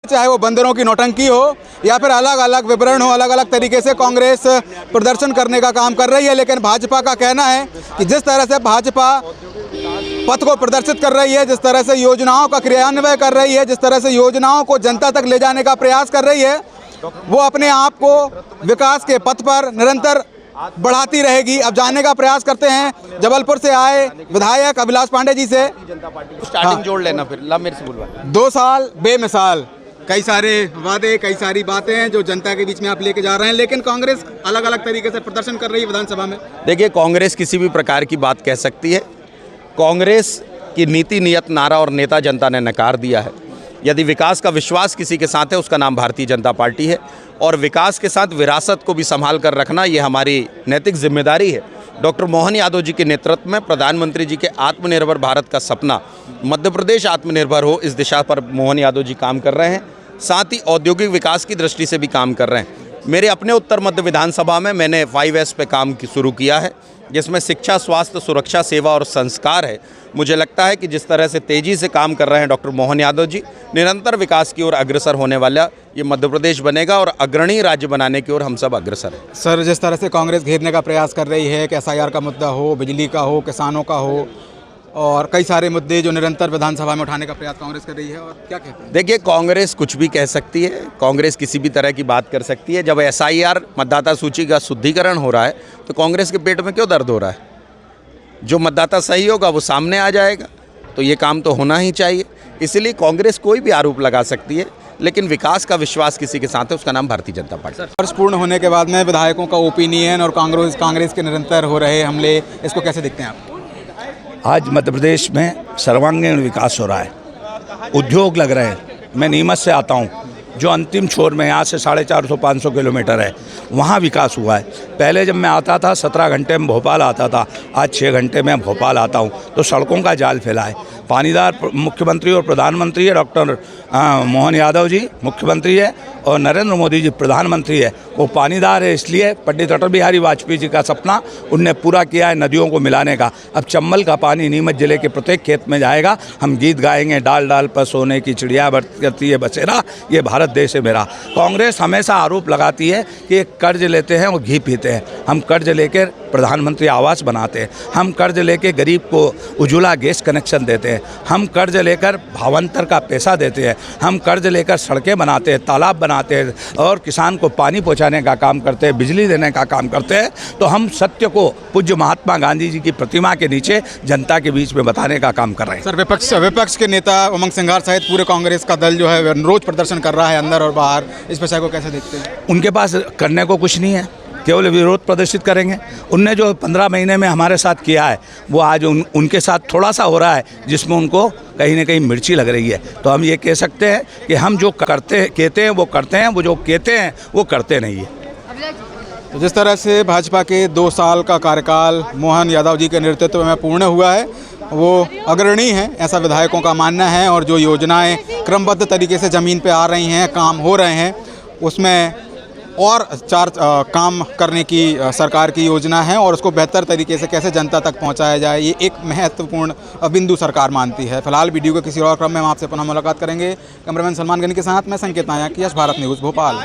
चाहे वो बंदरों की नौटंकी हो या फिर अलग अलग विवरण हो, अलग अलग तरीके से कांग्रेस प्रदर्शन करने का काम कर रही है। लेकिन भाजपा का कहना है कि जिस तरह से भाजपा पथ को प्रदर्शित कर रही है, जिस तरह से योजनाओं का क्रियान्वयन कर रही है, जिस तरह से योजनाओं को जनता तक ले जाने का प्रयास कर रही है, वो अपने आप को विकास के पथ पर निरंतर बढ़ाती रहेगी। अब जानने का प्रयास करते हैं जबलपुर से आए विधायक अभिलाष पांडे जी से। स्टार्टिंग जोड़ लेना, फिर ला मेरे से बुलवा। 2 साल बेमिसाल, कई सारे वादे, कई सारी बातें हैं जो जनता के बीच में आप लेके जा रहे हैं, लेकिन कांग्रेस अलग अलग तरीके से प्रदर्शन कर रही है विधानसभा में। देखिए, कांग्रेस किसी भी प्रकार की बात कह सकती है। कांग्रेस की नीति, नियत, नारा और नेता जनता ने नकार दिया है। यदि विकास का विश्वास किसी के साथ है, उसका नाम भारतीय जनता पार्टी है, और विकास के साथ विरासत को भी संभाल कर रखना ये हमारी नैतिक जिम्मेदारी है। डॉक्टर मोहन यादव जी के नेतृत्व में प्रधानमंत्री जी के आत्मनिर्भर भारत का सपना, मध्य प्रदेश आत्मनिर्भर हो, इस दिशा पर मोहन यादव जी काम कर रहे हैं। साथ ही औद्योगिक विकास की दृष्टि से भी काम कर रहे हैं। मेरे अपने उत्तर मध्य विधानसभा में मैंने 5S पे काम शुरू किया है, जिसमें शिक्षा, स्वास्थ्य, सुरक्षा, सेवा और संस्कार है। मुझे लगता है कि जिस तरह से तेज़ी से काम कर रहे हैं डॉक्टर मोहन यादव जी, निरंतर विकास की ओर अग्रसर होने वाला ये मध्य प्रदेश बनेगा और अग्रणी राज्य बनाने की ओर हम सब अग्रसर हैं। सर, जिस तरह से कांग्रेस घेरने का प्रयास कर रही है कि SIR का मुद्दा हो, बिजली का हो, किसानों का हो, और कई सारे मुद्दे जो निरंतर विधानसभा में उठाने का प्रयास कांग्रेस कर रही है, और क्या कहते हैं? देखिए, कांग्रेस कुछ भी कह सकती है, कांग्रेस किसी भी तरह की बात कर सकती है। जब SIR मतदाता सूची का शुद्धिकरण हो रहा है तो कांग्रेस के पेट में क्यों दर्द हो रहा है? जो मतदाता सही होगा वो सामने आ जाएगा, तो ये काम तो होना ही चाहिए। इसलिए कांग्रेस कोई भी आरोप लगा सकती है, लेकिन विकास का विश्वास किसी के साथ है, उसका नाम भारतीय जनता पार्टी। वर्ष पूर्ण होने के बाद में विधायकों का ओपिनियन और कांग्रेस के निरंतर हो रहे हमले, इसको कैसे देखते हैं आप? आज मध्य प्रदेश में सर्वांगीण विकास हो रहा है, उद्योग लग रहे हैं। मैं नीमच से आता हूँ, जो अंतिम छोर में यहाँ से 450-500 किलोमीटर है, वहाँ विकास हुआ है। पहले जब मैं आता था 17 घंटे में भोपाल आता था, आज 6 घंटे में भोपाल आता हूँ, तो सड़कों का जाल फैला है। पानीदार मुख्यमंत्री और प्रधानमंत्री है, डॉक्टर मोहन यादव जी मुख्यमंत्री है और नरेंद्र मोदी जी प्रधानमंत्री है। वो पानीदार है, इसलिए पंडित अटल बिहारी वाजपेयी जी का सपना उनने पूरा किया है नदियों को मिलाने का। अब चंबल का पानी नीमच जिले के प्रत्येक खेत में जाएगा। हम गीत गाएंगे, डाल डाल पर सोने की चिड़िया करती है बसेरा, ये भारत देश है मेरा। कांग्रेस हमेशा आरोप लगाती है कि कर्ज लेते हैं और घी पीते हैं। हम कर्ज लेकर प्रधानमंत्री आवास बनाते हैं, हम कर्ज लेकर गरीब को उज्ज्वला गैस कनेक्शन देते हैं, हम कर्ज लेकर भावांतर का पैसा देते हैं, हम कर्ज लेकर सड़कें बनाते हैं, तालाब बनाते हैं और किसान को पानी पहुंचाने का काम करते हैं, बिजली देने का काम करते हैं। तो हम सत्य को पूज्य महात्मा गांधी जी की प्रतिमा के नीचे जनता के बीच में बताने का काम कर रहे हैं। सर, विपक्ष के नेता उमंग सिंघार सहित पूरे कांग्रेस का दल जो है रोज प्रदर्शन कर रहा है अंदर और बाहर, इस विषय को कैसे देखते हैं? उनके पास करने को कुछ नहीं है, केवल विरोध प्रदर्शित करेंगे। उनने जो 15 महीने में हमारे साथ किया है, वो आज उनके साथ थोड़ा सा हो रहा है, जिसमें उनको कहीं ना कहीं मिर्ची लग रही है। तो हम ये कह सकते हैं कि हम जो कहते हैं वो करते हैं, वो जो कहते हैं वो करते नहीं है। तो जिस तरह से भाजपा के 2 साल का कार्यकाल मोहन यादव जी के नेतृत्व में पूर्ण हुआ है, वो अग्रणी है, ऐसा विधायकों का मानना है। और जो योजनाएं क्रमबद्ध तरीके से ज़मीन पे आ रही हैं, काम हो रहे हैं, उसमें और 4 काम करने की सरकार की योजना है और उसको बेहतर तरीके से कैसे जनता तक पहुंचाया जाए, ये एक महत्वपूर्ण बिंदु सरकार मानती है। फिलहाल वीडियो के किसी और क्रम में हम आपसे पुनः मुलाकात करेंगे। कैमरामैन सलमान गनी के साथ मैं संकेत नायक, यश भारत न्यूज़, भोपाल।